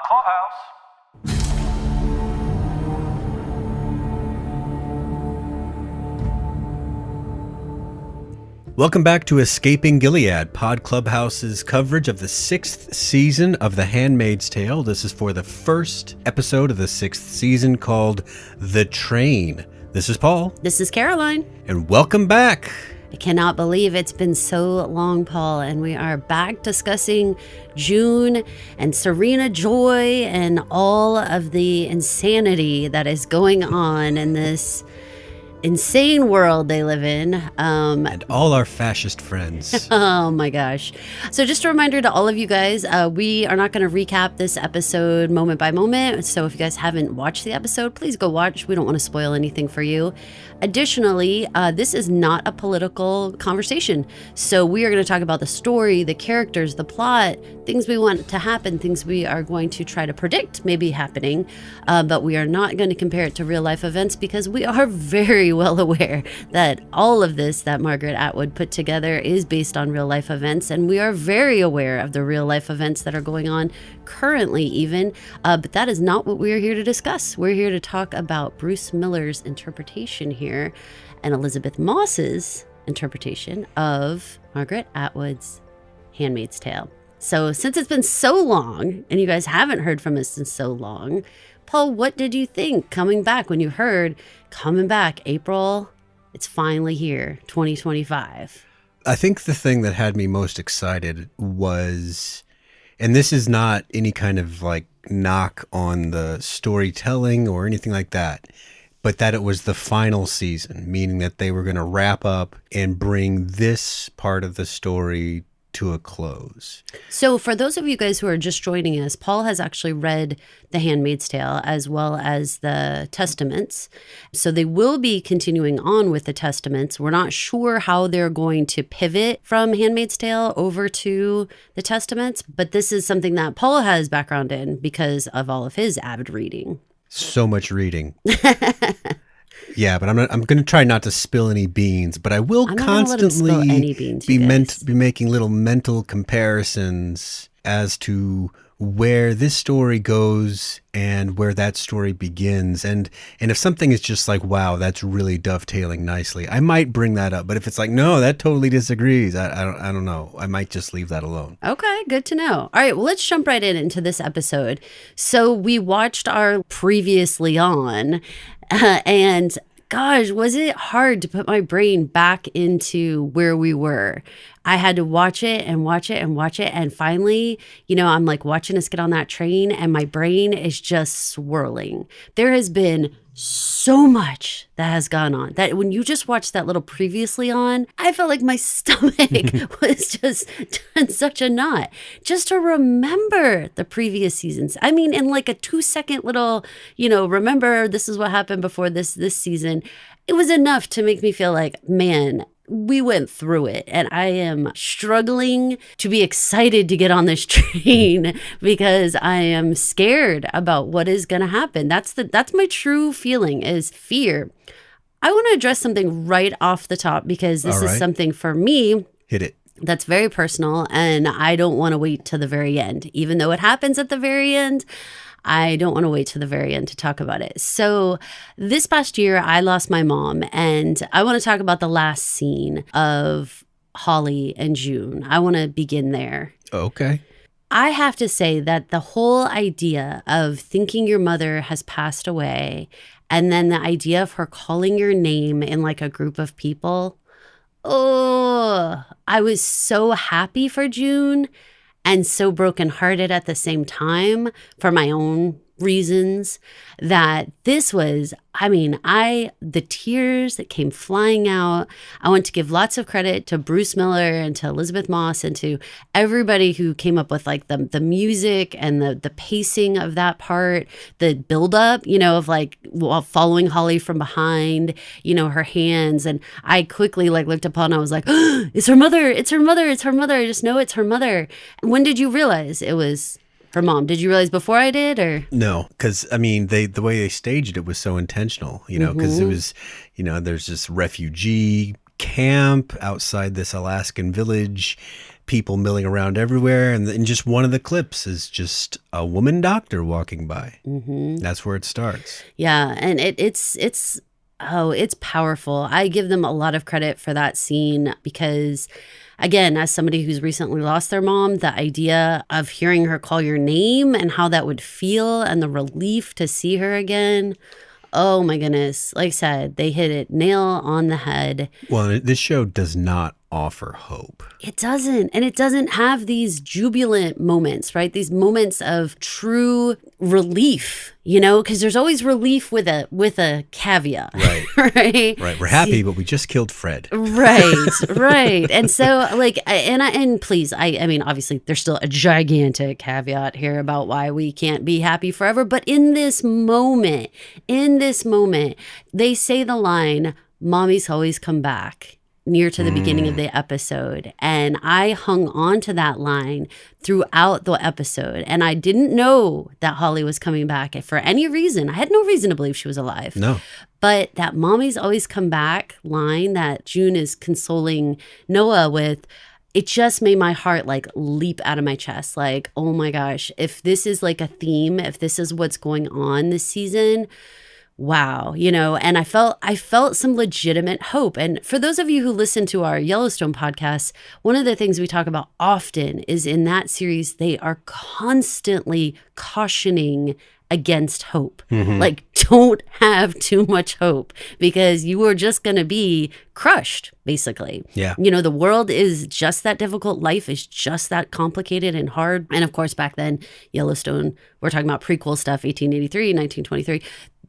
Clubhouse. Welcome back to Escaping Gilead, Pod Clubhouse's coverage of the 6th season of The Handmaid's Tale. This is for the first episode of the 6th season called The Train. This is Paul. This is Caroline. And welcome back. I cannot believe it's been so long, Paul, and we are back discussing June and Serena Joy and all of the insanity that is going on in this insane world they live in. And all our fascist friends. Oh my gosh. So just a reminder to all of you guys, we are not going to recap this episode moment by moment. So if you guys haven't watched the episode, please go watch. We don't want to spoil anything for you. Additionally, this is not a political conversation. So we are going to talk about the story, the characters, the plot, things we want to happen, things we are going to try to predict maybe happening. But we are not going to compare it to real life events because we are very well aware that all of this that Margaret Atwood put together is based on real life events. And we are very aware of the real life events that are going on currently even. But that is not what we're here to discuss. We're here to talk about Bruce Miller's interpretation here and Elisabeth Moss's interpretation of Margaret Atwood's Handmaid's Tale. So since it's been so long and you guys haven't heard from us in so long, Paul, what did you think coming back when you heard coming back April? It's finally here, 2025. I think the thing that had me most excited was, and this is not any kind of like knock on the storytelling or anything like that, but that it was the final season, meaning that they were going to wrap up and bring this part of the story to a close. So for those of you guys who are just joining us, Paul has actually read The Handmaid's Tale as well as the Testaments. So they will be continuing on with the Testaments. We're not sure how they're going to pivot from Handmaid's Tale over to the Testaments, but this is something that Paul has background in because of all of his avid reading. So much reading. Yeah, but I'm going to try not to spill any beans, but I will constantly be making little mental comparisons as to where this story goes and where that story begins. And if something is just like, wow, that's really dovetailing nicely, I might bring that up. But if it's like, no, that totally disagrees, I don't know. I might just leave that alone. Okay, good to know. All right, well, let's jump right into this episode. So we watched our previously on, and gosh, was it hard to put my brain back into where we were. I had to watch it and watch it and watch it. And finally, I'm like watching us get on that train and my brain is just swirling. There has been so much that has gone on that when you just watched that little previously on, I felt like my stomach was just in such a knot just to remember the previous seasons. I mean, in like a 2-second little, remember this is what happened before this season. It was enough to make me feel like, man, we went through it and I am struggling to be excited to get on this train because I am scared about what is going to happen. That's my true feeling is fear. I want to address something right off the top because this is something for me. Hit it. That's very personal and I don't want to wait to the very end. Even though it happens at the very end, I don't want to wait to the very end to talk about it. So this past year, I lost my mom, and I want to talk about the last scene of Holly and June. I want to begin there. Okay. I have to say that the whole idea of thinking your mother has passed away, and then the idea of her calling your name in like a group of people, I was so happy for June. And so brokenhearted at the same time for my own reasons that this was, the tears that came flying out. I want to give lots of credit to Bruce Miller and to Elisabeth Moss and to everybody who came up with like the music and the pacing of that part, the buildup, of like following Holly from behind, her hands. And I quickly like looked upon, I was like, oh, it's her mother. It's her mother. It's her mother. I just know it's her mother. When did you realize it was her mom? Did you realize before I did, or? No, because the way they staged it was so intentional, because it was, there's this refugee camp outside this Alaskan village. people milling around everywhere. And in just one of the clips is just a woman doctor walking by. Mm-hmm. That's where it starts. Yeah. And it's powerful. I give them a lot of credit for that scene because, again, as somebody who's recently lost their mom, the idea of hearing her call your name and how that would feel and the relief to see her again. Oh my goodness. Like I said, they hit it nail on the head. Well, this show does not offer hope. It doesn't. And it doesn't have these jubilant moments, right? These moments of true relief, because there's always relief with a caveat. Right. Right. Right. We're happy, but we just killed Fred. Right. Right. And so and please, I mean, obviously there's still a gigantic caveat here about why we can't be happy forever. But in this moment, they say the line, "Mommy's always come back," near to the beginning of the episode. And I hung on to that line throughout the episode. And I didn't know that Holly was coming back for any reason. I had no reason to believe she was alive. No. But that "Mommy's always come back" line that June is consoling Noah with, it just made my heart leap out of my chest. Like, oh my gosh, if this is like a theme, if this is what's going on this season, wow, and I felt some legitimate hope. And for those of you who listen to our Yellowstone podcast, one of the things we talk about often is in that series, they are constantly cautioning against hope. Mm-hmm. Like, don't have too much hope because you are just going to be crushed, basically. Yeah. The world is just that difficult. Life is just that complicated and hard. And of course, back then, Yellowstone, we're talking about prequel stuff, 1883, 1923.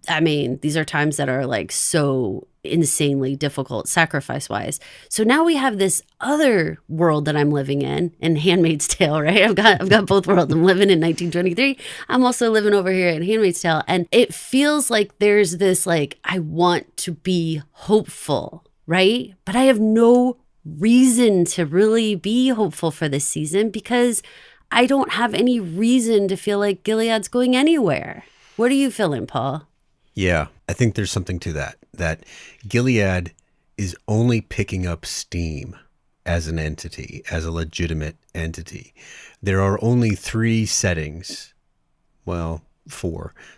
I mean, these are times that are so insanely difficult sacrifice-wise. So now we have this other world that I'm living in Handmaid's Tale, right? I've got both worlds. I'm living in 1923. I'm also living over here in Handmaid's Tale. And it feels like there's this I want to be hopeful, right? But I have no reason to really be hopeful for this season because I don't have any reason to feel like Gilead's going anywhere. What are you feeling, Paul? Yeah, I think there's something to that Gilead is only picking up steam as an entity, as a legitimate entity. There are only 4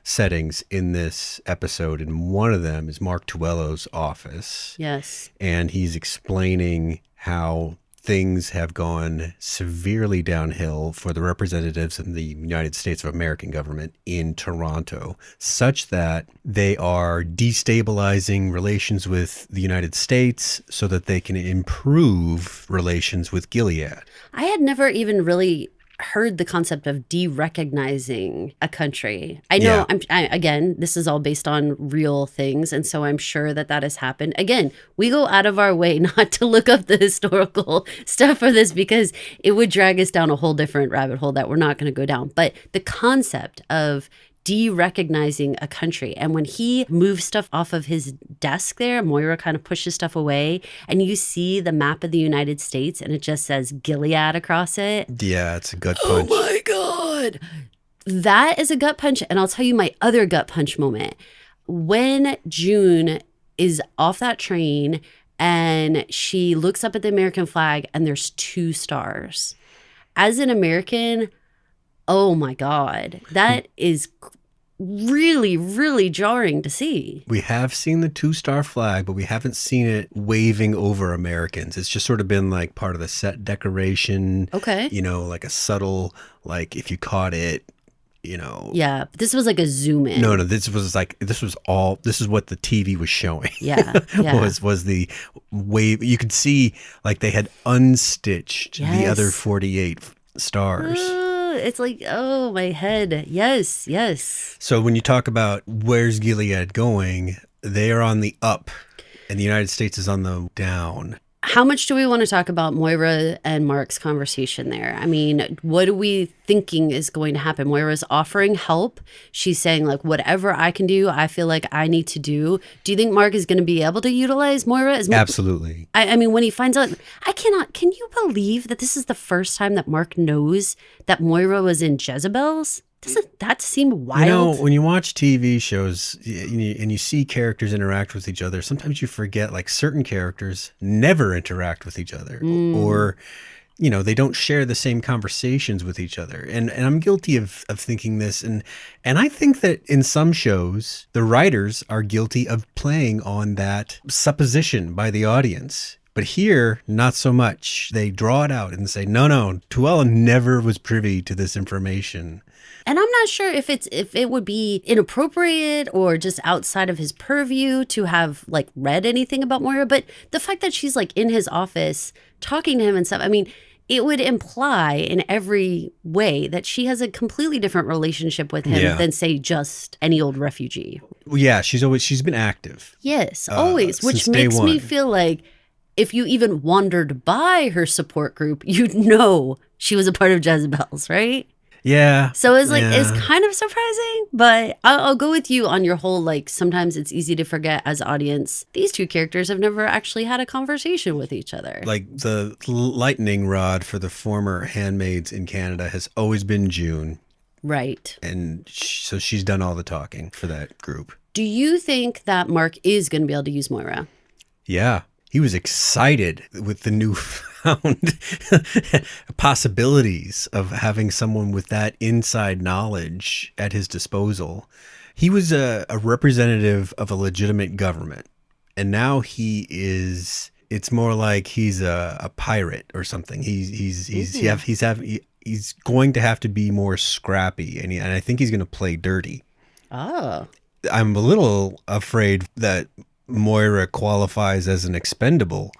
settings in this episode, and one of them is Mark Tuello's office. Yes. And he's explaining how things have gone severely downhill for the representatives in the United States of American government in Toronto, such that they are destabilizing relations with the United States so that they can improve relations with Gilead. I had never even really heard the concept of de-recognizing a country. I know, again, this is all based on real things, and so I'm sure that has happened. Again, we go out of our way not to look up the historical stuff for this because it would drag us down a whole different rabbit hole that we're not going to go down. But the concept of de-recognizing a country. And when he moves stuff off of his desk there, Moira kind of pushes stuff away, and you see the map of the United States, and it just says Gilead across it. Yeah, it's a gut punch. Oh my God. That is a gut punch. And I'll tell you my other gut punch moment. When June is off that train and she looks up at the American flag and there's 2 stars. As an American, oh my God, that is really, really jarring to see. We have seen the 2-star flag, but we haven't seen it waving over Americans. It's just sort of been part of the set decoration. Okay. Like a subtle, if you caught it, Yeah, but this was a zoom in. No, this was what the TV was showing. Yeah. was the wave. You could see they had unstitched the other 48 stars. It's oh, my head. Yes. So when you talk about where's Gilead going, they are on the up and the United States is on the down. How much do we want to talk about Moira and Mark's conversation there? I mean, what are we thinking is going to happen? Moira's offering help. She's saying, whatever I can do, I feel like I need to do. Do you think Mark is going to be able to utilize Moira? Absolutely. I mean, when he finds out, can you believe that this is the first time that Mark knows that Moira was in Jezebel's? Doesn't that seem wild? When you watch TV shows and you see characters interact with each other, sometimes you forget certain characters never interact with each other. Or, they don't share the same conversations with each other. And I'm guilty of thinking this. And I think that in some shows, the writers are guilty of playing on that supposition by the audience. But here, not so much. They draw it out and say, no, Tuella never was privy to this information. And I'm not sure if it would be inappropriate or just outside of his purview to have like read anything about Moira. But the fact that she's like in his office talking to him and stuff, I mean, it would imply in every way that she has a completely different relationship with him than, say, just any old refugee. Well, yeah, she's been active. Yes, always, which makes me feel like if you even wandered by her support group, you'd know she was a part of Jezebel's, right? Yeah. So it's like, it's kind of surprising, but I'll go with you on your whole, like, sometimes it's easy to forget as audience. These two characters have never actually had a conversation with each other. Like the lightning rod for the former handmaids in Canada has always been June. Right. And so she's done all the talking for that group. Do you think that Mark is going to be able to use Moira? Yeah. He was excited with the newfound possibilities of having someone with that inside knowledge at his disposal. He was a representative of a legitimate government, and now it's more like he's a pirate or something. He's going to have to be more scrappy, and I think he's going to play dirty. Oh, I'm a little afraid that Moira qualifies as an expendable.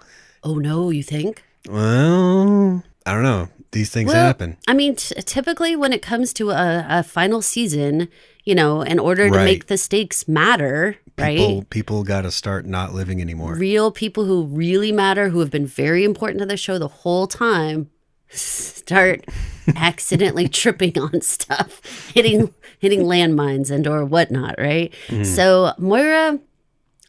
Oh no, you think? Well, I don't know. These things happen. I mean, typically when it comes to a final season, in order to make the stakes matter, right? People got to start not living anymore. Real people who really matter, who have been very important to the show the whole time, start accidentally tripping on stuff, hitting landmines and or whatnot, right? Mm. So Moira,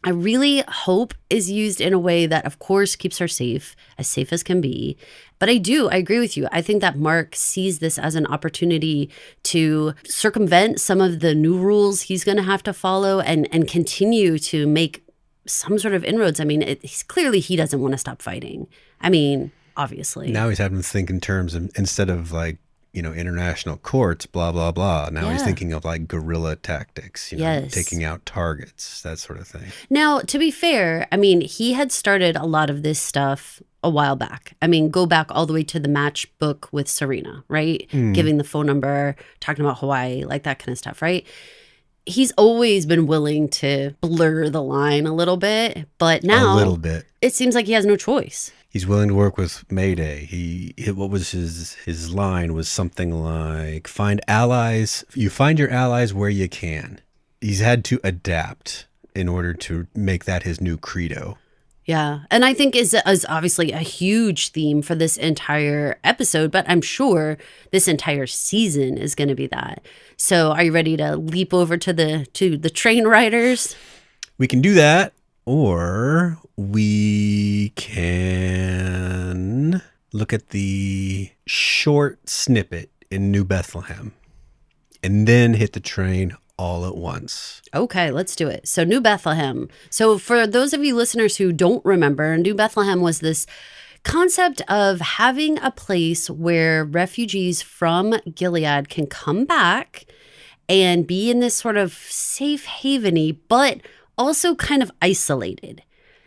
I really hope is used in a way that, of course, keeps her safe as can be. But I agree with you. I think that Mark sees this as an opportunity to circumvent some of the new rules he's going to have to follow and continue to make some sort of inroads. I mean, he doesn't want to stop fighting. I mean, obviously. Now he's having to think in terms of, instead of like, international courts, blah, blah, blah. Now he's thinking of like guerrilla tactics, taking out targets, that sort of thing. Now, to be fair, I mean, he had started a lot of this stuff a while back. I mean, go back all the way to the matchbook with Serena, right? Giving the phone number, talking about Hawaii, like that kind of stuff, right? He's always been willing to blur the line a little bit, but now a little bit. It seems like he has no choice. He's willing to work with Mayday. What was his line was something like, find allies. You find your allies where you can. He's had to adapt in order to make that his new credo. Yeah. And I think is obviously a huge theme for this entire episode, but I'm sure this entire season is going to be that. So are you ready to leap over to the train riders? We can do that. Or we can look at the short snippet in New Bethlehem and then hit the train all at once. Okay, let's do it. So New Bethlehem. So for those of you listeners who don't remember, New Bethlehem was this concept of having a place where refugees from Gilead can come back and be in this sort of safe haveny, but also kind of isolated,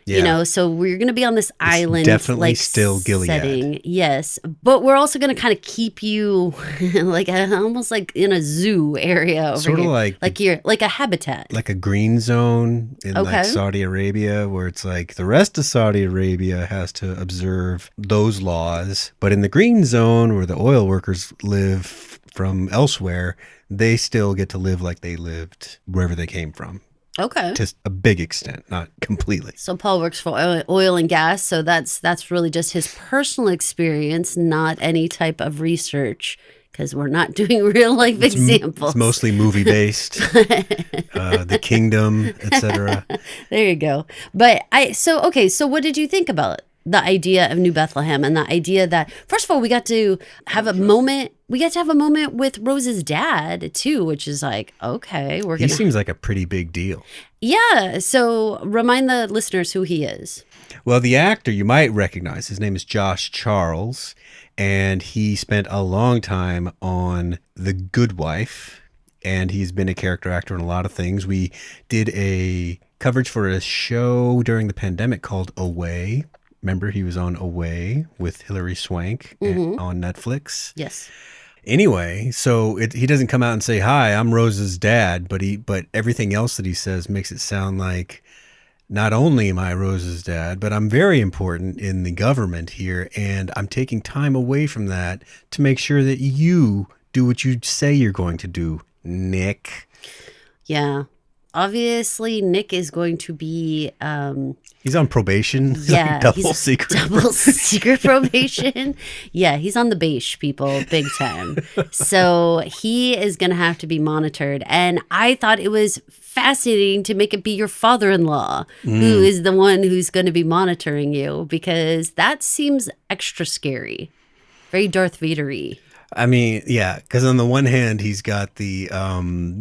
so we're going to be on this island, definitely like still Gilead setting. Yes. But we're also going to kind of keep you like almost like in a zoo area over sort here. Of like a habitat, like a green zone in like Saudi Arabia, where it's like the rest of Saudi Arabia has to observe those laws. But in the green zone where the oil workers live from elsewhere, they still get to live like they lived wherever they came from. Okay. To a big extent, not completely. So Paul works for oil and gas, so that's really just his personal experience, not any type of research, because we're not doing real life examples. It's mostly movie based, The Kingdom, etc. There you go. But so what did you think about the idea of New Bethlehem and the idea that, first of all, we got to have a moment. We get to have a moment with Rose's dad too, which is like, okay, He seems like a pretty big deal. Yeah. So remind the listeners who he is. Well, the actor you might recognize, his name is Josh Charles, and he spent a long time on The Good Wife, and he's been a character actor in a lot of things. We did a coverage for a show during the pandemic called Away. Remember, he was on Away with Hilary Swank on Netflix. Yes. Anyway, so he doesn't come out and say, "Hi, I'm Rose's dad," but everything else that he says makes it sound like not only am I Rose's dad, but I'm very important in the government here, and I'm taking time away from that to make sure that you do what you say you're going to do, Nick. Yeah. Obviously, Nick is going to be... he's on probation. Yeah. Double secret probation. Yeah, he's on the beige, people, big time. So he is going to have to be monitored. And I thought it was fascinating to make it be your father-in-law who is the one who's going to be monitoring you, because that seems extra scary. Very Darth Vader-y. I mean, yeah, because on the one hand, he's got the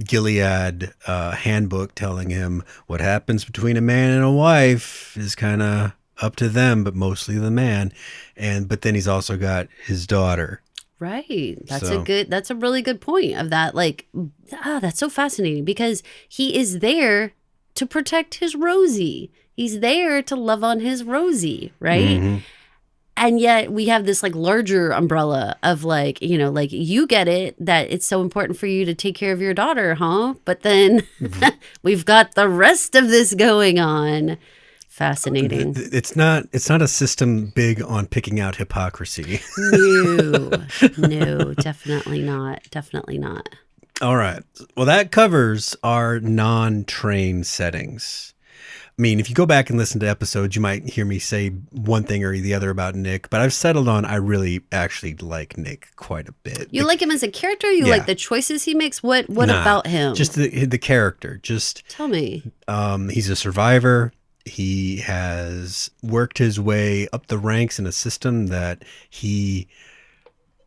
Gilead handbook telling him what happens between a man and a wife is kind of up to them, but mostly the man. But then he's also got his daughter. Right. That's a really good point of that. Like, that's so fascinating, because he is there to protect his Rosie. He's there to love on his Rosie, right? Mm-hmm. And yet we have this like larger umbrella of like, you know, like you get it that it's so important for you to take care of your daughter, huh? But then we've got the rest of this going on. Fascinating. It's not a system big on picking out hypocrisy. No, definitely not. Definitely not. All right. Well, that covers our non-train settings. I mean, if you go back and listen to episodes, you might hear me say one thing or the other about Nick, but I've settled on I really actually like Nick quite a bit. You like him as a character? You like the choices he makes? What about him? Just the character. Just tell me. He's a survivor. He has worked his way up the ranks in a system that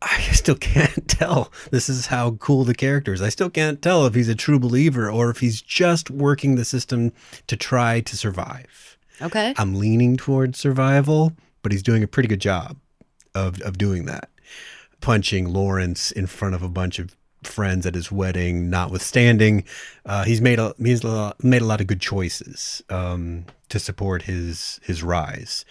I still can't tell. This is how cool the character is. I still can't tell if he's a true believer or if he's just working the system to try to survive. Okay. I'm leaning towards survival, but he's doing a pretty good job of doing that. Punching Lawrence in front of a bunch of friends at his wedding, notwithstanding, he's made a lot of good choices to support his rise.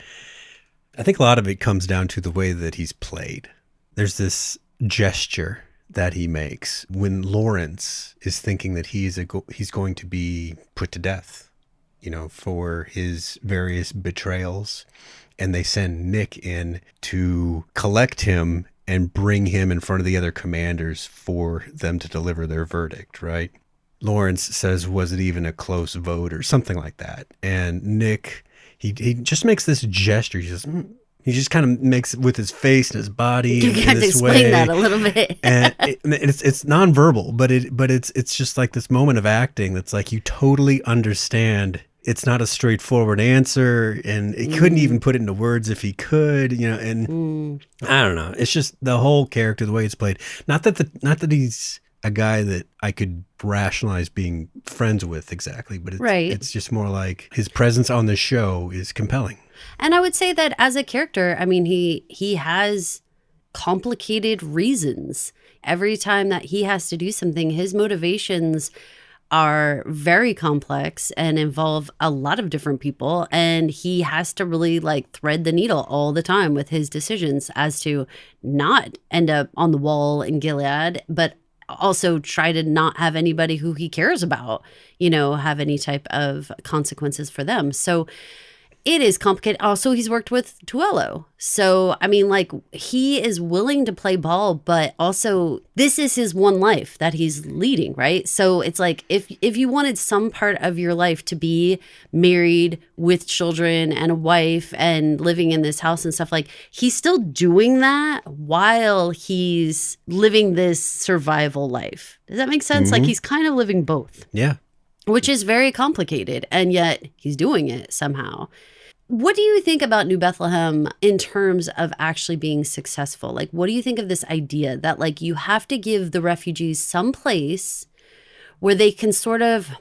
I think a lot of it comes down to the way that he's played. There's this gesture that he makes when Lawrence is thinking that he's going to be put to death, you know, for his various betrayals. And they send Nick in to collect him and bring him in front of the other commanders for them to deliver their verdict, right? Lawrence says, was it even a close vote or something like that? And Nick, he just makes this gesture. He says, he just kind of makes it with his face and his body. You have to explain that a little bit. And it's nonverbal, but it's just like this moment of acting that's like you totally understand. It's not a straightforward answer, and he couldn't even put it into words if he could, you know. And I don't know. It's just the whole character, the way it's played. Not that he's a guy that I could rationalize being friends with exactly, but it's just more like his presence on the show is compelling. And I would say that as a character, I mean, he has complicated reasons. Every time that he has to do something, his motivations are very complex and involve a lot of different people. And he has to really like thread the needle all the time with his decisions as to not end up on the wall in Gilead, but also try to not have anybody who he cares about, you know, have any type of consequences for them. So it is complicated. Also, he's worked with Tuello. So, I mean, like, he is willing to play ball, but also this is his one life that he's leading, right? So it's like, if you wanted some part of your life to be married with children and a wife and living in this house and stuff, like, he's still doing that while he's living this survival life. Does that make sense? Like, he's kind of living both. Yeah. Which is very complicated, and yet he's doing it somehow. What do you think about New Bethlehem in terms of actually being successful? Like, what do you think of this idea that, like, you have to give the refugees some place where they can sort of,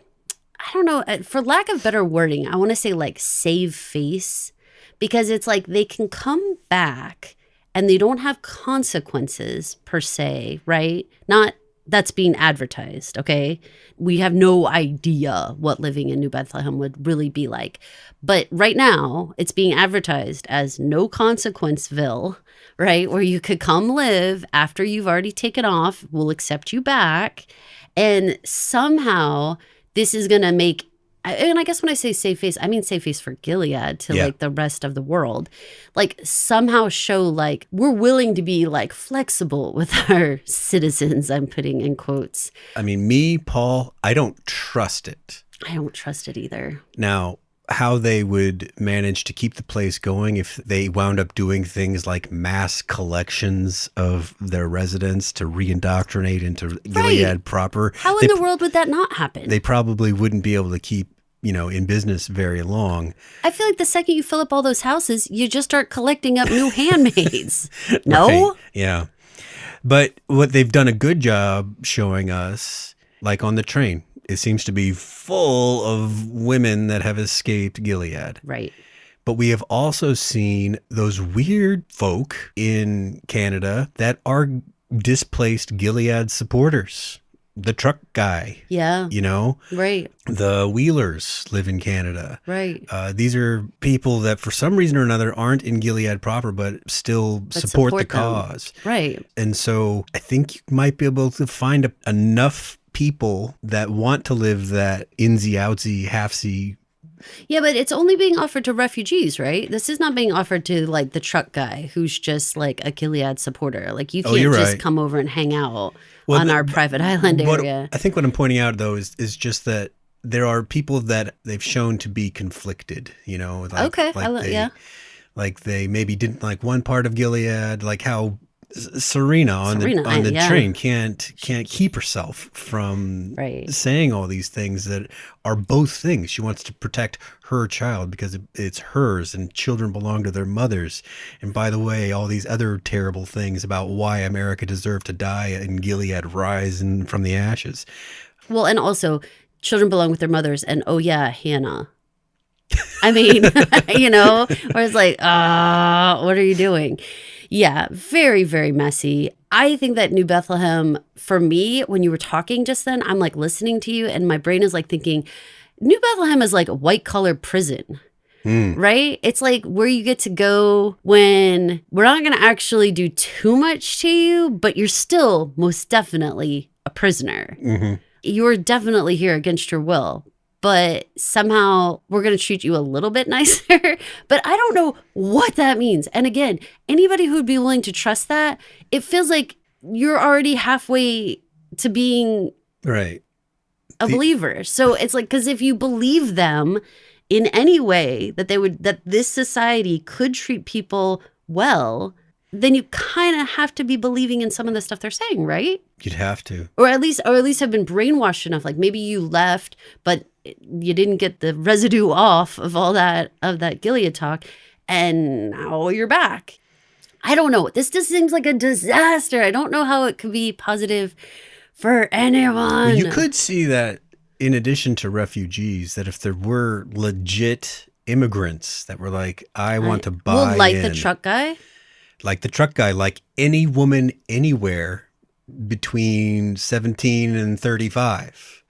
I don't know, for lack of better wording, I want to say like save face, because it's like they can come back and they don't have consequences per se, right? Not that's being advertised, okay? We have no idea what living in New Bethlehem would really be like. But right now, it's being advertised as no consequenceville, right? Where you could come live after you've already taken off. We'll accept you back. And somehow this is going to make, and I guess when I say save face, I mean save face for Gilead to like the rest of the world. Like somehow show like we're willing to be like flexible with our citizens, I'm putting in quotes. I mean, me, Paul, I don't trust it. I don't trust it either. Now, how they would manage to keep the place going if they wound up doing things like mass collections of their residents to reindoctrinate into Gilead proper. How in the world would that not happen? They probably wouldn't be able to keep, in business very long. I feel like the second you fill up all those houses, you just start collecting up new handmaids. No? Right. Yeah. But what they've done a good job showing us, like on the train, it seems to be full of women that have escaped Gilead. Right. But we have also seen those weird folk in Canada that are displaced Gilead supporters. The truck guy. Yeah. Right. The Wheelers live in Canada. Right. These are people that for some reason or another aren't in Gilead proper, but still support the cause. Right. And so I think you might be able to find enough people that want to live that insy outsy halfsy. Yeah, but it's only being offered to refugees, right? This is not being offered to like the truck guy who's just like a Gilead supporter. Like you can't just come over and hang out on our private island area. I think what I'm pointing out though is just that there are people that they've shown to be conflicted, like they maybe didn't like one part of Gilead, like how Serena on the train can't keep herself from saying all these things that are both things. She wants to protect her child because it's hers and children belong to their mothers. And by the way, all these other terrible things about why America deserved to die and Gilead rise from the ashes. Well, and also children belong with their mothers. And oh yeah, Hannah. I mean, where it's like, what are you doing? Yeah, very, very messy. I think that New Bethlehem, for me, when you were talking just then, I'm like listening to you and my brain is like thinking, New Bethlehem is like a white collar prison, right? It's like where you get to go when we're not going to actually do too much to you, but you're still most definitely a prisoner. Mm-hmm. You're definitely here against your will. But somehow we're going to treat you a little bit nicer. But I don't know what that means. And again, anybody who would be willing to trust that, it feels like you're already halfway to being a believer. So it's like, because if you believe them in any way that this society could treat people well, then you kind of have to be believing in some of the stuff they're saying, right? You'd have to. Or at least have been brainwashed enough. Like maybe you left, but you didn't get the residue off of all that Gilead talk, and now you're back. I don't know. This just seems like a disaster. I don't know how it could be positive for anyone. Well, you could see that in addition to refugees, that if there were legit immigrants that were like, I want to buy the truck guy? Like the truck guy, like any woman anywhere between 17 and 35.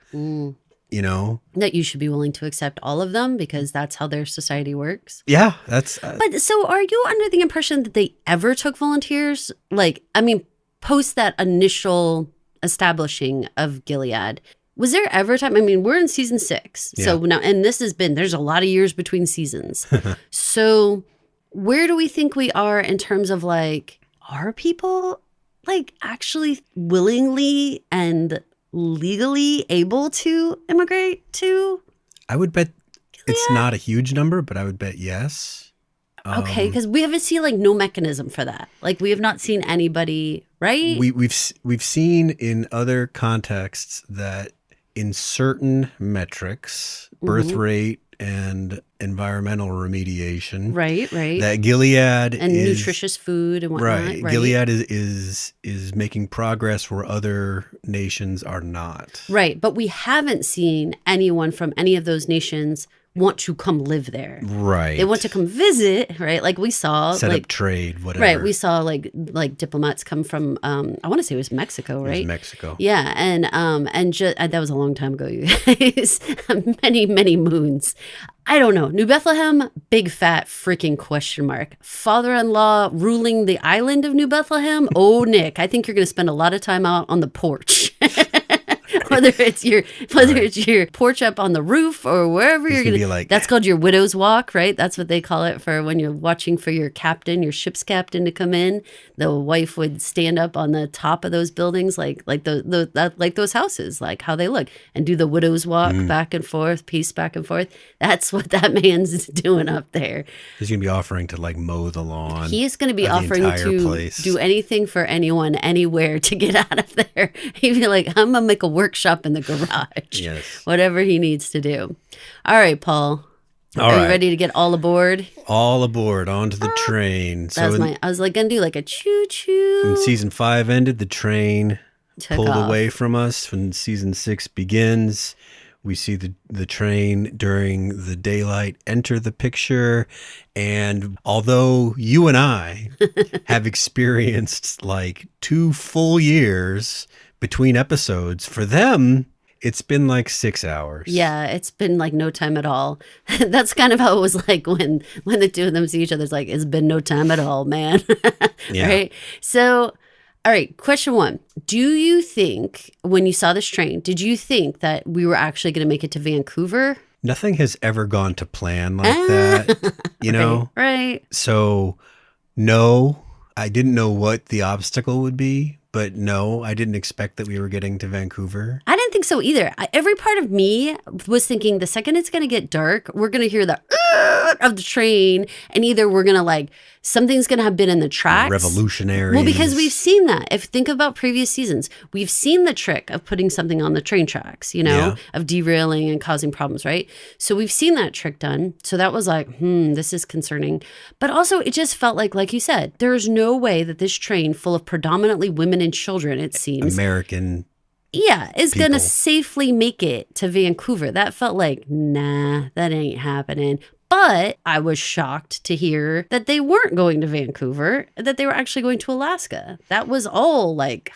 That you should be willing to accept all of them because that's how their society works. Yeah, that's. But so are you under the impression that they ever took volunteers? Like, I mean, post that initial establishing of Gilead, was there ever a time? I mean, we're in season 6. Yeah. So now, and there's a lot of years between seasons. So where do we think we are in terms of like, are people like actually willingly and legally able to immigrate to? I would bet it's not a huge number, but I would bet yes. Okay, because we haven't seen like no mechanism for that. Like we have not seen anybody, right? We've seen in other contexts that in certain metrics, birth rate, and environmental remediation. Right. That Gilead and nutritious food and whatnot. Right. Gilead is making progress where other nations are not. Right. But we haven't seen anyone from any of those nations want to come live there. Right. They want to come visit, right? Like we saw set up trade, whatever. Right. We saw like diplomats come from I want to say it was Mexico, right? It was Mexico. Yeah, and that was a long time ago, you guys. many moons. I don't know. New Bethlehem, big fat freaking question mark. Father-in-law ruling the island of New Bethlehem. Oh, Nick, I think you're going to spend a lot of time out on the porch. Whether it's your porch up on the roof or wherever you're gonna like, that's called your widow's walk, right? That's what they call it for when you're watching for your captain, your ship's captain to come in. The wife would stand up on the top of those buildings, like those houses, like how they look, and do the widow's walk back and forth, peace back and forth. That's what that man's doing up there. He's gonna be offering to like mow the lawn. He's gonna be offering to do anything for anyone, anywhere to get out of there. He'd be like, I'm gonna make a workshop in the garage. Yes. Whatever he needs to do. All right, Paul. Are you ready to get all aboard? All aboard, onto the train. I was like gonna do like a choo-choo. When season 5 ended, the train pulled away from us. When season 6 begins, we see the train during the daylight enter the picture. And although you and I have experienced like 2 full years between episodes, for them, it's been like 6 hours. Yeah, it's been like no time at all. That's kind of how it was like when the two of them see each other. It's like, it's been no time at all, man. Yeah. Right? So, all right, question 1. Do you think, when you saw this train, did you think that we were actually going to make it to Vancouver? Nothing has ever gone to plan like that, you know? Right. So, no, I didn't know what the obstacle would be. But no, I didn't expect that we were getting to Vancouver. I didn't think so either. Every part of me was thinking the second it's going to get dark, we're going to hear the of the train, and either we're going to like, something's going to have been in the tracks. Revolutionaries. Well, because we've seen that. If think about previous seasons, we've seen the trick of putting something on the train tracks, of derailing and causing problems, right? So we've seen that trick done. So that was like, this is concerning. But also it just felt like you said, there's no way that this train full of predominantly women and children, it seems. American is going to safely make it to Vancouver. That felt like, nah, that ain't happening. But I was shocked to hear that they weren't going to Vancouver, that they were actually going to Alaska. That was all like...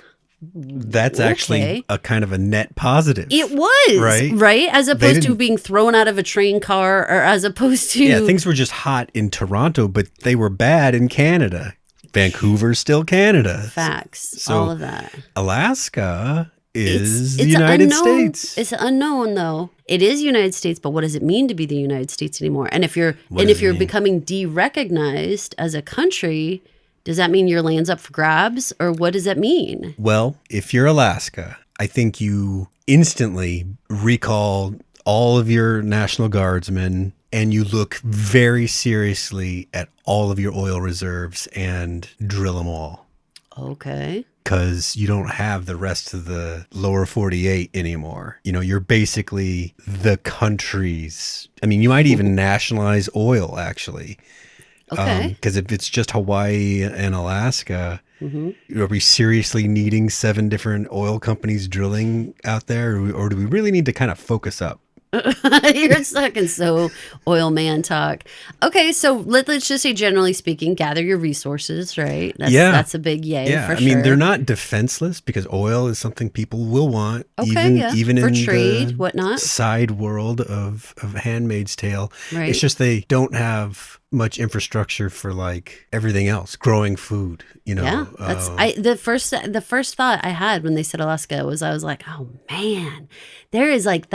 That's actually a kind of a net positive. It was, right? As opposed to being thrown out of a train car, or as opposed to... Yeah, things were just hot in Toronto, but they were bad in Canada. Vancouver's still Canada. Facts, all of that. Alaska is the United States. It's unknown, though. It is United States, but what does it mean to be the United States anymore? And if you're becoming de-recognized as a country, does that mean your land's up for grabs, or what does that mean? Well, if you're Alaska, I think you instantly recall all of your National Guardsmen, and you look very seriously at all of your oil reserves and drill them all. Okay. Because you don't have the rest of the lower 48 anymore. You're basically the country's. I mean, you might even nationalize oil, actually. Okay. Because if it's just Hawaii and Alaska, are we seriously needing 7 different oil companies drilling out there? Or do we really need to kind of focus up? You're stuck in oil man talk. Okay, so let's just say, generally speaking, gather your resources, right? That's a big yay. Yeah, for I mean, sure. they're not defenseless because oil is something people will want, even for in trade, the whatnot. Side world of Handmaid's Tale. Right. It's just they don't have much infrastructure for like everything else, growing food. Yeah, that's the first thought I had when they said Alaska I was like, oh man, there is like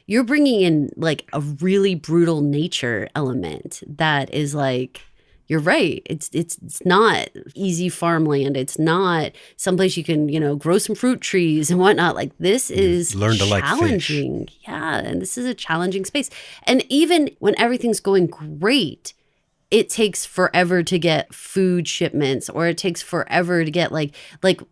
you're bringing in like a really brutal nature element that is like, you're right. It's not easy farmland. It's not someplace you can, grow some fruit trees and whatnot. Like this is challenging. Like fish. Yeah, and this is a challenging space. And even when everything's going great, it takes forever to get food shipments, or it takes forever to get like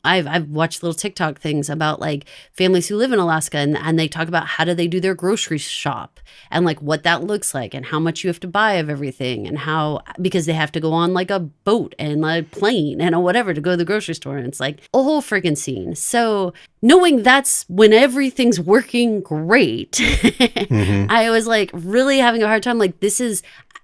I've watched little TikTok things about like families who live in Alaska, and they talk about how do they do their grocery shop and like what that looks like and how much you have to buy of everything, and how, because they have to go on like a boat and a plane and whatever to go to the grocery store, and it's like a whole freaking scene. So knowing that's when everything's working great, I was like really having a hard time. Like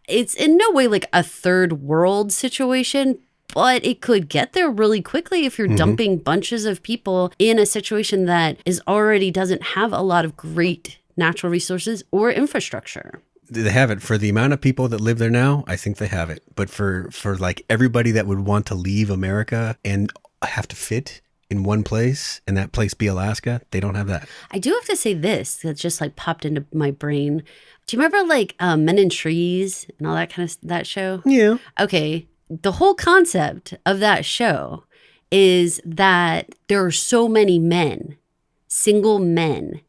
it's in no way like a third world situation, but it could get there really quickly if you're dumping bunches of people in a situation that already doesn't have a lot of great natural resources or infrastructure. They have it for the amount of people that live there now. I think they have it, but for like everybody that would want to leave America and have to fit in one place, and that place be Alaska, they don't have that. I do have to say this that just like popped into my brain. Do you remember like Men in Trees and all that kind of that show? Yeah. Okay. The whole concept of that show is that there are so many men, single men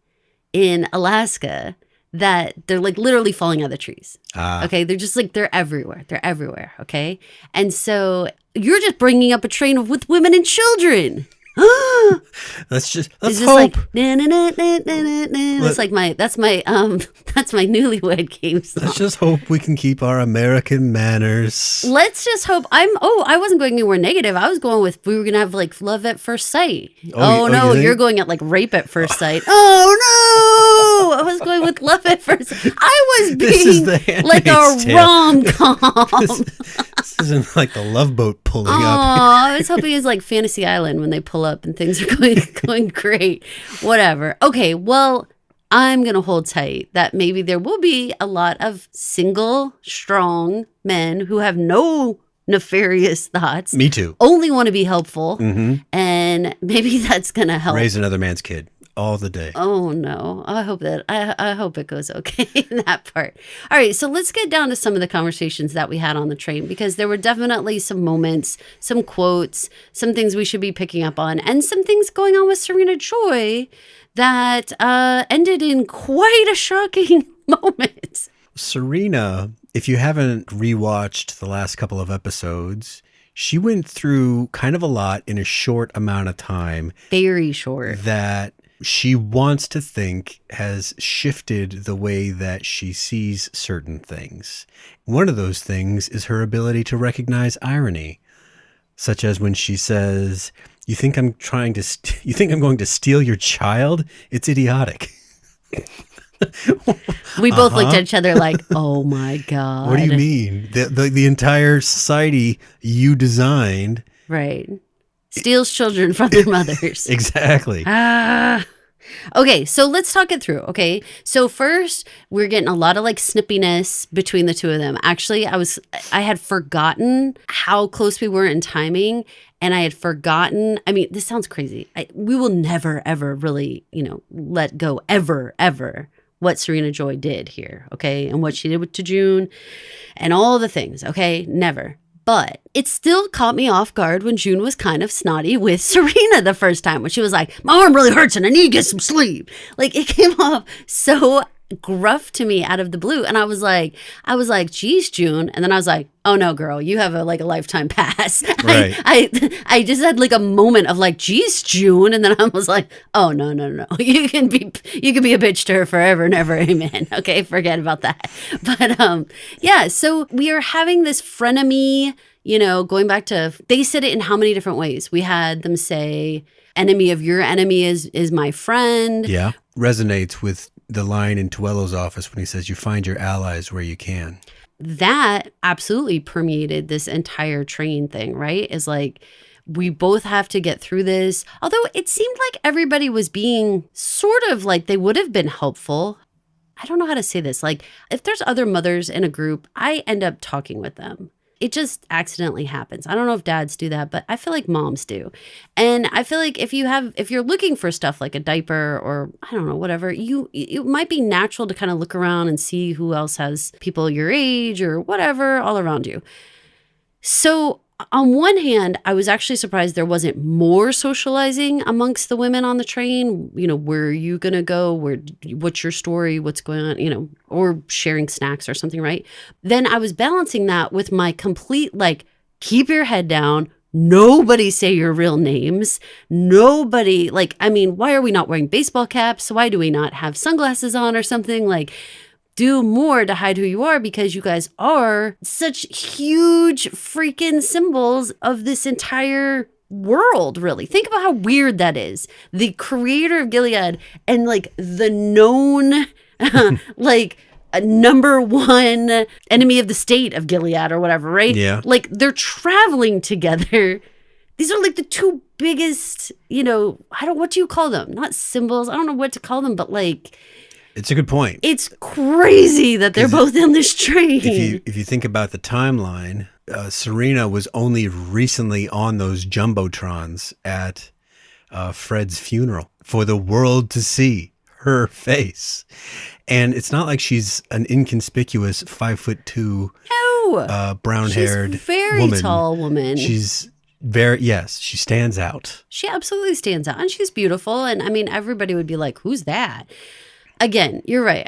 in Alaska, that they're like literally falling out of the trees. Okay. They're just like, they're everywhere. They're everywhere. Okay. And so you're just bringing up a train with women and children. Let's it's hope. Just like that's my newlywed game song. Let's just hope we can keep our American manners. Let's just hope. I wasn't going anywhere negative. I was going with, we were gonna have like love at first sight. You're going at like rape at first sight. Oh no, I was going with love at first sight. I was being like a rom-com. This isn't like the Love Boat pulling up. I was hoping it was like Fantasy Island when they pull up and things are going great. Whatever. Okay, well, I'm going to hold tight that maybe there will be a lot of single, strong men who have no nefarious thoughts. Me too. Only want to be helpful. And maybe that's going to help. Raise another man's kid. All the day. Oh no. I hope it goes okay in that part. All right, so let's get down to some of the conversations that we had on the train, because there were definitely some moments, some quotes, some things we should be picking up on, and some things going on with Serena Joy that ended in quite a shocking moment. Serena, if you haven't rewatched the last couple of episodes, she went through kind of a lot in a short amount of time. Very short. That she wants to think has shifted the way that she sees certain things. One of those things is her ability to recognize irony, such as when she says, you think I'm going to steal your child? It's idiotic. We both looked at each other like, oh my God. What do you mean? The entire society you designed. Right. Steals children from their mothers. Exactly. Okay, so let's talk it through. Okay, so first we're getting a lot of like snippiness between the two of them. Actually, I had forgotten how close we were in timing, and I had forgotten. I mean, this sounds crazy. We will never ever really, let go ever what Serena Joy did here. Okay, and what she did to June, and all the things. Okay, never. But it still caught me off guard when June was kind of snotty with Serena the first time, when she was like, my arm really hurts and I need to get some sleep. Like, it came off so gruff to me out of the blue. And I was like, geez, June. And then I was like, oh no, girl, you have a lifetime pass. Right. I just had like a moment of like, geez, June. And then I was like, oh no. You can be a bitch to her forever and ever. Amen. Okay. Forget about that. But, yeah, so we are having this frenemy, going back to, they said it in how many different ways? We had them say, enemy of your enemy is my friend. Yeah. Resonates with the line in Tuello's office when he says, you find your allies where you can. That absolutely permeated this entire train thing, right? Is like, we both have to get through this. Although it seemed like everybody was being sort of like they would have been helpful. I don't know how to say this. Like, if there's other mothers in a group, I end up talking with them. It just accidentally happens. I don't know if dads do that, but I feel like moms do. And I feel like if you're looking for stuff like a diaper or I don't know, whatever, it might be natural to kind of look around and see who else has people your age or whatever all around you. So on one hand, I was actually surprised there wasn't more socializing amongst the women on the train. Where are you going to go? What's your story? What's going on? Or sharing snacks or something, right? Then I was balancing that with my complete, keep your head down. Nobody say your real names. Nobody, why are we not wearing baseball caps? Why do we not have sunglasses on or something? Do more to hide who you are, because you guys are such huge freaking symbols of this entire world, really. Think about how weird that is. The creator of Gilead and the known number one enemy of the state of Gilead or whatever, right? Yeah. They're traveling together. These are the two biggest, what do you call them? Not symbols. I don't know what to call them, but it's a good point. It's crazy that they're both in this train. If you think about the timeline, Serena was only recently on those jumbotrons at Fred's funeral for the world to see her face. And it's not like she's an inconspicuous 5'2", brown-haired she's a very tall woman. She's she stands out. She absolutely stands out. And she's beautiful. And everybody would be like, who's that? Again, you're right.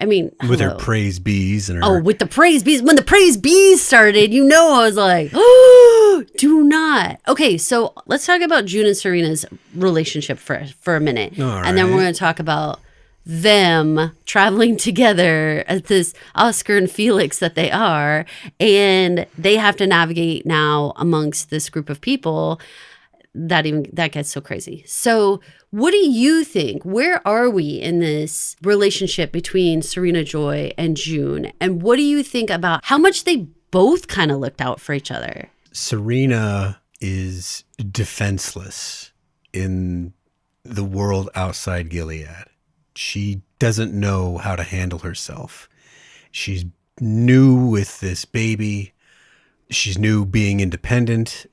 With her praise bees and her... with the praise bees. When the praise bees started, I was like, oh, do not. Okay, so let's talk about June and Serena's relationship for a minute. All right. And then we're going to talk about them traveling together as this Oscar and Felix that they are. And they have to navigate now amongst this group of people that gets so crazy. So what do you think? Where are we in this relationship between Serena Joy and June? And what do you think about how much they both kind of looked out for each other? Serena is defenseless in the world outside Gilead. She doesn't know how to handle herself. She's new with this baby. She's new being independent.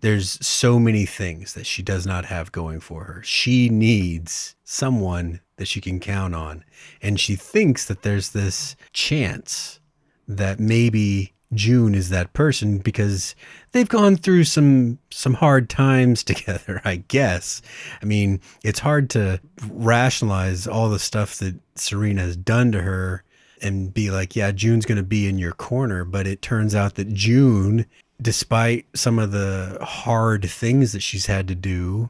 There's so many things that she does not have going for her. She needs someone that she can count on. And she thinks that there's this chance that maybe June is that person because they've gone through some hard times together, I guess. It's hard to rationalize all the stuff that Serena has done to her and be like, yeah, June's going to be in your corner. But it turns out that June, despite some of the hard things that she's had to do,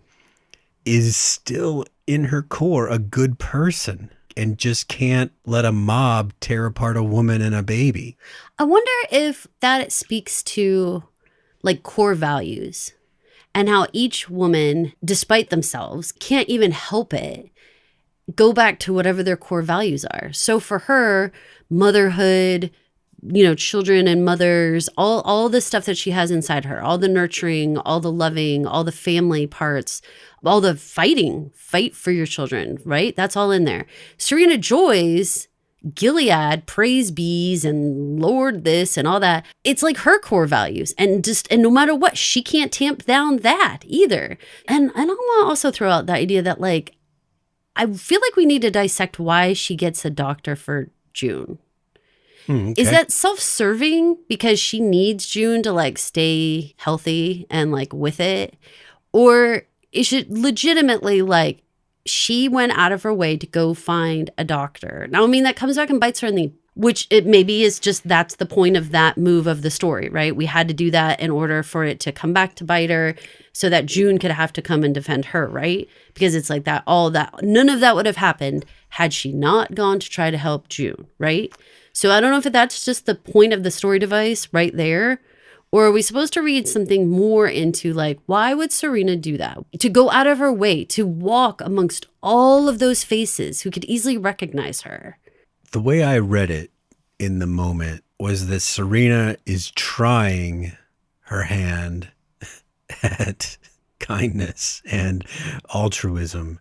is still in her core a good person and just can't let a mob tear apart a woman and a baby. I wonder if that speaks to core values and how each woman, despite themselves, can't even help it go back to whatever their core values are. So for her, motherhood, children and mothers, all the stuff that she has inside her, all the nurturing, all the loving, all the family parts, all the fight for your children, right? That's all in there. Serena Joy's Gilead, praise bees and Lord this and all that. It's her core values. And no matter what, she can't tamp down that either. And I want to also throw out the idea that I feel like we need to dissect why she gets a doctor for June. Okay. Is that self-serving because she needs June to stay healthy and with it? Or is it legitimately she went out of her way to go find a doctor? Now, that comes back and bites her in the, which it maybe is just, that's the point of that move of the story, right? We had to do that in order for it to come back to bite her so that June could have to come and defend her, right? Because it's none of that would have happened had she not gone to try to help June, right? So I don't know if that's just the point of the story device right there, or are we supposed to read something more into why would Serena do that? To go out of her way, to walk amongst all of those faces who could easily recognize her. The way I read it in the moment was that Serena is trying her hand at kindness and altruism.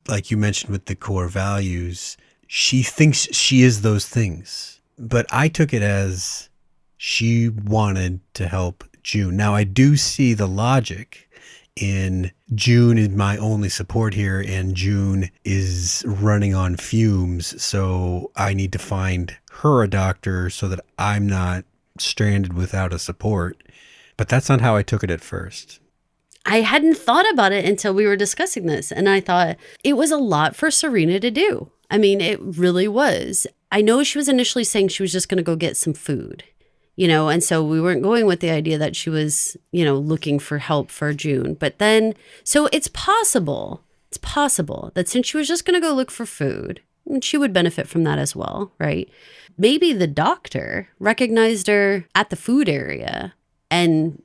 Like you mentioned with the core values, she thinks she is those things. But I took it as she wanted to help June. Now, I do see the logic in June is my only support here, and June is running on fumes. So I need to find her a doctor so that I'm not stranded without a support. But that's not how I took it at first. I hadn't thought about it until we were discussing this. And I thought it was a lot for Serena to do. I mean, it really was. I know she was initially saying she was just going to go get some food, and so we weren't going with the idea that she was, looking for help for June. But then, so it's possible that since she was just going to go look for food, she would benefit from that as well, right? Maybe the doctor recognized her at the food area and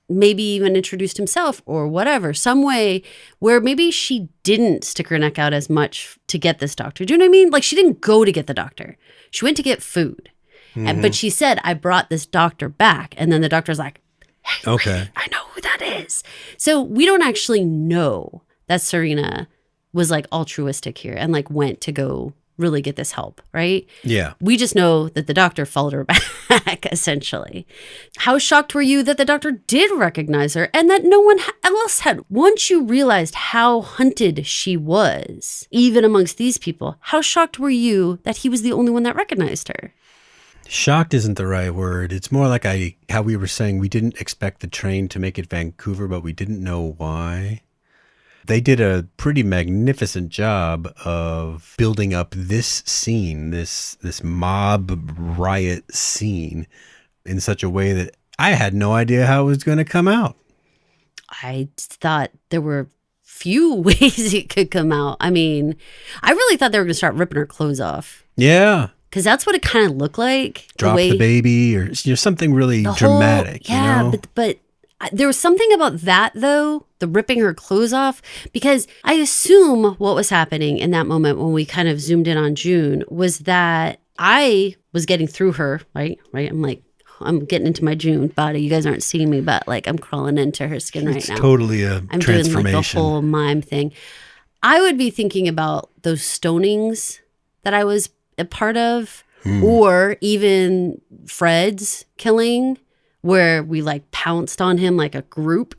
maybe even introduced himself or whatever, some way where maybe she didn't stick her neck out as much to get this doctor. Do you know what I mean? Like, she didn't go to get the doctor. She went to get food. Mm-hmm. But she said, I brought this doctor back. And then the doctor's like, hey, okay, I know who that is. So we don't actually know that Serena was like altruistic here and like went to go really get this help, right? Yeah. We just know that the doctor followed her back, essentially. How shocked were you that the doctor did recognize her and that no one else had? Once you realized how hunted she was, even amongst these people, how shocked were you that he was the only one that recognized her? Shocked isn't the right word. It's more like how we were saying we didn't expect the train to make it Vancouver, but we didn't know why. They did a pretty magnificent job of building up this scene, this mob riot scene, in such a way that I had no idea how it was going to come out. I thought there were few ways it could come out. I mean, I really thought they were going to start ripping her clothes off. Yeah. Because that's what it kind of looked like. Drop the baby or something really dramatic. Yeah, but there was something about that, though, the ripping her clothes off, because I assume what was happening in that moment when we kind of zoomed in on June was that I was getting through her, right? I'm getting into my June body. You guys aren't seeing me, but like I'm crawling into her skin right now. It's totally a transformation. I'm doing like the whole mime thing. I would be thinking about those stonings that I was a part of, or even Fred's killing, where we like pounced on him like a group,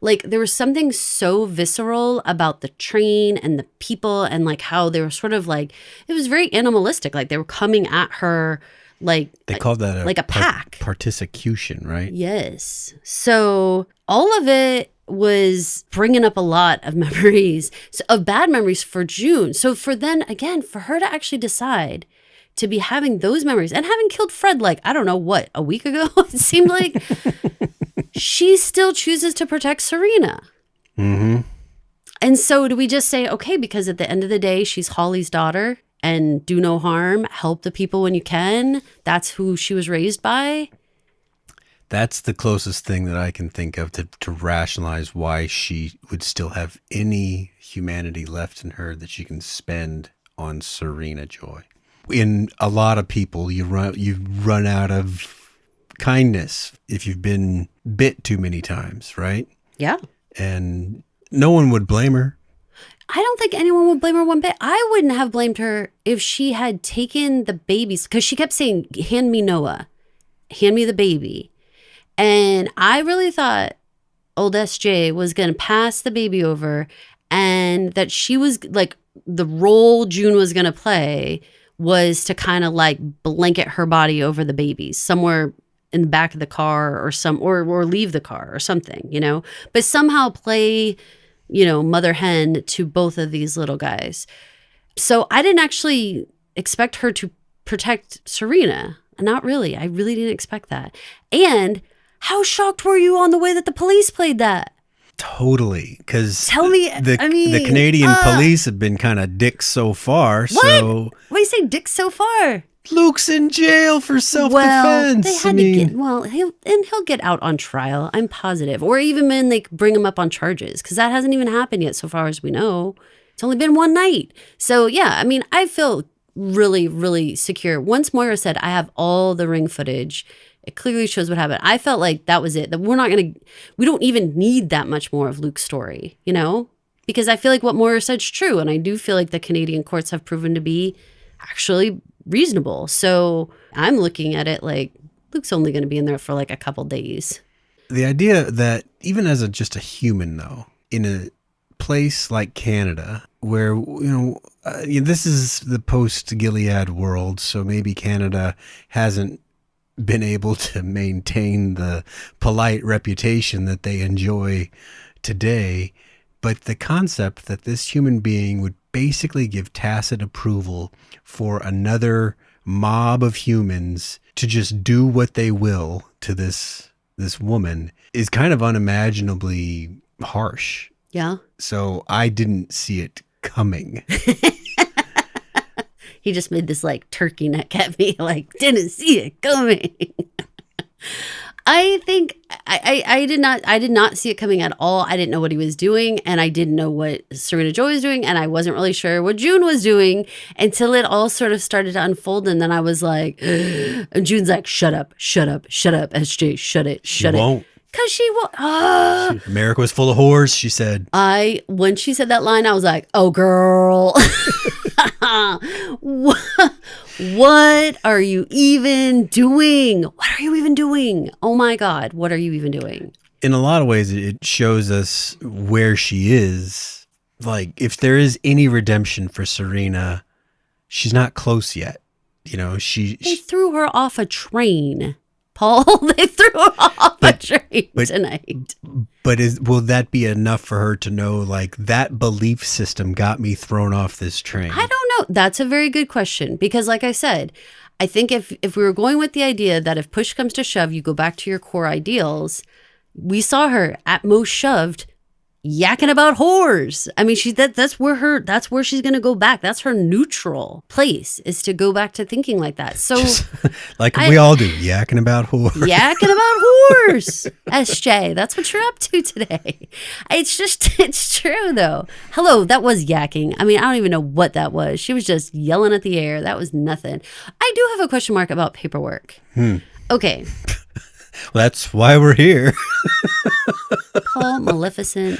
like there was something so visceral about the train and the people and like how they were sort of like, it was very animalistic. Like they were coming at her like they called that a pack. Particution, right? Yes. So all of it was bringing up a lot of memories, of bad memories for June. So for her to actually decide to be having those memories and having killed Fred, like, I don't know what, a week ago, it seemed like, she still chooses to protect Serena. Mm-hmm. And so do we just say, okay, because at the end of the day, she's Holly's daughter and do no harm, help the people when you can. That's who she was raised by. That's the closest thing that I can think of to rationalize why she would still have any humanity left in her that she can spend on Serena Joy. In a lot of people, you run out of kindness if you've been bit too many times, right? Yeah. And no one would blame her. I don't think anyone would blame her one bit. I wouldn't have blamed her if she had taken the babies, because she kept saying, hand me Noah, hand me the baby. And I really thought old SJ was going to pass the baby over and that she was like, the role June was going to play was to kind of like blanket her body over the babies somewhere in the back of the car or leave the car or something, but somehow play, mother hen to both of these little guys. So I didn't actually expect her to protect Serena. Not really. I really didn't expect that. And how shocked were you on the way that the police played that? Totally, because the Canadian police have been kind of dicks so far. What? So what do you say, dicks so far? Luke's in jail for self-defense. They had to get he'll get out on trial. I'm positive, or even when they bring him up on charges, because that hasn't even happened yet, so far as we know. It's only been one night, so yeah. I mean, I feel really, really secure. Once Moira said, "I have all the ring footage," it clearly shows what happened. I felt like that was it. That we don't even need that much more of Luke's story, because I feel like what Moira said is true. And I do feel like the Canadian courts have proven to be actually reasonable. So I'm looking at it like Luke's only going to be in there for like a couple days. The idea that even as just a human, though, in a place like Canada, where, this is the post-Gilead world, so maybe Canada hasn't been able to maintain the polite reputation that they enjoy today. But the concept that this human being would basically give tacit approval for another mob of humans to just do what they will to this woman is kind of unimaginably harsh. Yeah. So I didn't see it coming. He just made this like turkey neck at me, like, didn't see it coming. I think I did not see it coming at all. I didn't know what he was doing, and I didn't know what Serena Joy was doing, and I wasn't really sure what June was doing until it all sort of started to unfold, and then I was like, and June's like, shut up, SJ, shut it. Won't. Because she won't. America was full of whores, she said. When she said that line, I was like, oh, girl. What are you even doing? Oh my God, what are you even doing? In a lot of ways, it shows us where she is. Like, if there is any redemption for Serena, she's not close yet. You know, they threw her off a train, Paul. They threw her off a train tonight. But will that be enough for her to know, like, that belief system got me thrown off this train? I don't know. That's a very good question. Because like I said, I think if we were going with the idea that if push comes to shove, you go back to your core ideals, we saw her at most shoved yakking about whores. I mean, that's where she's going to go back. That's her neutral place, is to go back to thinking like that. So we all do, yakking about whores. Yakking about whores. SJ, that's what you're up to today. It's true though. Hello, that was yakking. I mean, I don't even know what that was. She was just yelling at the air. That was nothing. I do have a question mark about paperwork. Okay. Well, that's why we're here. Paul Maleficent.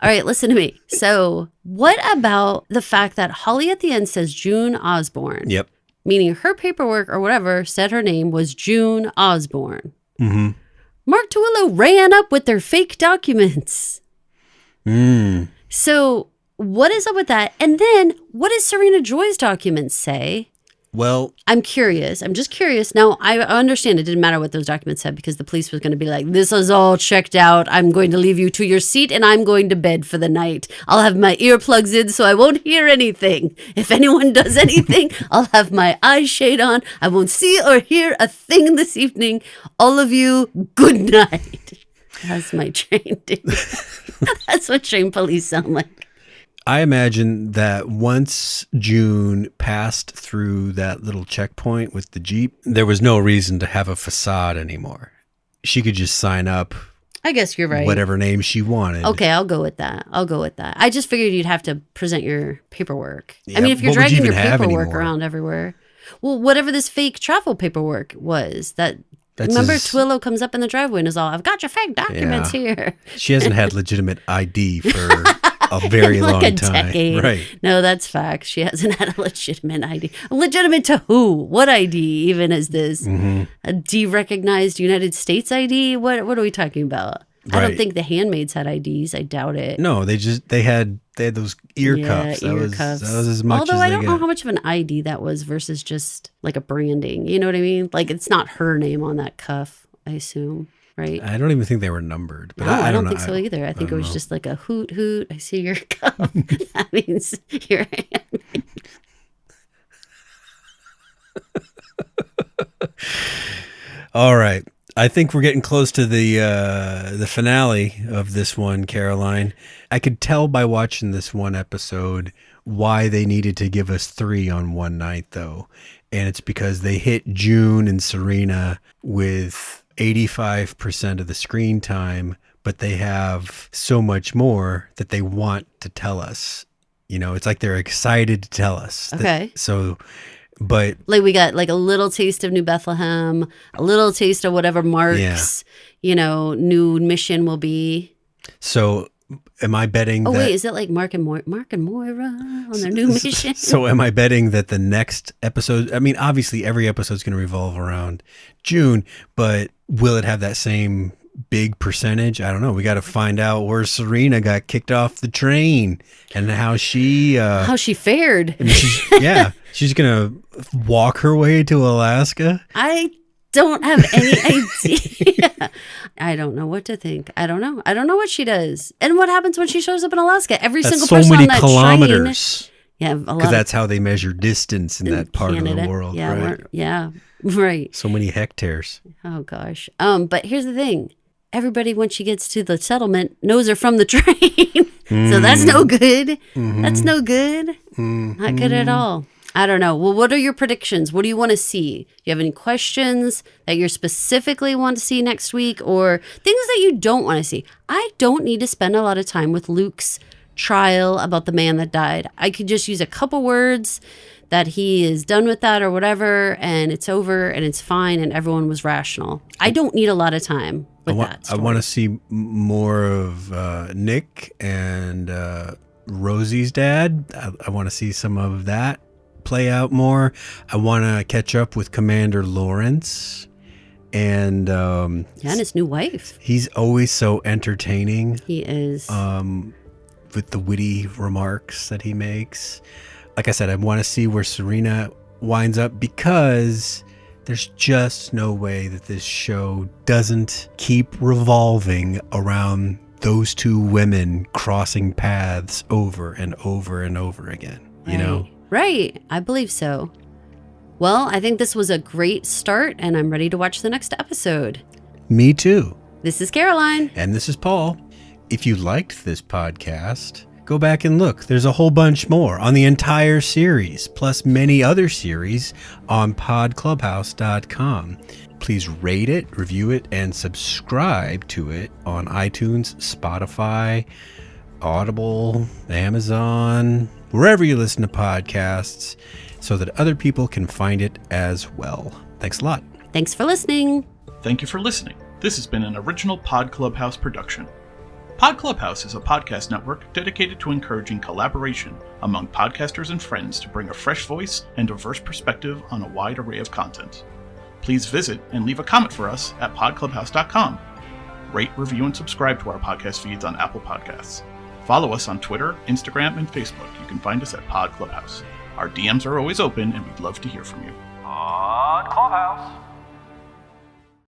All right, listen to me. So what about the fact that Holly at the end says June Osborne? Yep. Meaning her paperwork or whatever said her name was June Osborne. Mm-hmm. Mark Twillow ran up with their fake documents. So what is up with that? And then what does Serena Joy's documents say? Well, I'm curious. I'm just curious. Now, I understand it didn't matter what those documents said because the police was going to be like, this is all checked out. I'm going to leave you to your seat and I'm going to bed for the night. I'll have my earplugs in so I won't hear anything. If anyone does anything, I'll have my eyes shade on. I won't see or hear a thing this evening. All of you, good night. That's my trained That's what trained police sound like. I imagine that once June passed through that little checkpoint with the Jeep, there was no reason to have a facade anymore. She could just sign up. I guess you're right. Whatever name she wanted. Okay, I'll go with that. I just figured you'd have to present your paperwork. Yeah, I mean, if you're dragging your paperwork around everywhere. Well, whatever this fake travel paperwork was, remember Twillow comes up in the driveway and is all, I've got your fake documents here. She hasn't had legitimate ID for a very long time. Decade. Right. No, that's fact. She hasn't had a legitimate ID. Legitimate to who? What ID even is this? Mm-hmm. A derecognized United States ID? What are we talking about? Right. I don't think the handmaids had IDs. I doubt it. No, they had those ear cuffs. That was as much. Although I don't know how much of an ID that was versus just like a branding. You know what I mean? Like it's not her name on that cuff, I assume. Right? I don't even think they were numbered. But no, I don't think so either. I think it was just like a hoot hoot. I see your cuff. That means you're a handmaid. All right. I think we're getting close to the finale of this one, Caroline. I could tell by watching this one episode why they needed to give us 3 on one night, though. And it's because they hit June and Serena with 85% of the screen time, but they have so much more that they want to tell us. You know, it's like they're excited to tell us. Okay. But like we got like a little taste of New Bethlehem, a little taste of whatever Mark's, new mission will be. So am I betting that... wait, is it like Mark and Moira on their new mission? So am I betting that the next episode, I mean, obviously every episode is going to revolve around June, but will it have that same big percentage? I don't know. We got to find out where Serena got kicked off the train and how she fared. I mean, she's going to walk her way to Alaska. I don't have any idea. I don't know what to think. I don't know. I don't know what she does. And what happens when she shows up in Alaska? Every single person on that kilometers. train. Yeah, because that's how they measure distance in that part Canada. Of the world. Yeah, right. Yeah, right. So many hectares. Oh gosh. But here's the thing. Everybody, when she gets to the settlement, knows her from the train. So that's no good. Mm-hmm. That's no good. Mm-hmm. Not good at all. I don't know. Well, what are your predictions? What do you want to see? Do you have any questions that you specifically want to see next week, or things that you don't want to see? I don't need to spend a lot of time with Luke's trial about the man that died. I could just use a couple words that he is done with that or whatever, and it's over and it's fine and everyone was rational. I don't need a lot of time with that story. I want to see more of Nick and Rosie's dad. I want to see some of that play out more. I want to catch up with Commander Lawrence and and his new wife. He's always so entertaining. He is. With the witty remarks that he makes. Like I said, I want to see where Serena winds up, because there's just no way that this show doesn't keep revolving around those two women crossing paths over and over and over again. Right. You know? Right. I believe so. Well, I think this was a great start, and I'm ready to watch the next episode. Me too. This is Caroline. And this is Paul. If you liked this podcast, go back and look. There's a whole bunch more on the entire series, plus many other series on podclubhouse.com. Please rate it, review it, and subscribe to it on iTunes, Spotify, Audible, Amazon, wherever you listen to podcasts, so that other people can find it as well. Thanks a lot. Thanks for listening. Thank you for listening. This has been an original Pod Clubhouse production. Pod Clubhouse is a podcast network dedicated to encouraging collaboration among podcasters and friends to bring a fresh voice and diverse perspective on a wide array of content. Please visit and leave a comment for us at podclubhouse.com. Rate, review, and subscribe to our podcast feeds on Apple Podcasts. Follow us on Twitter, Instagram, and Facebook. You can find us at Pod Clubhouse. Our DMs are always open, and we'd love to hear from you. Pod Clubhouse.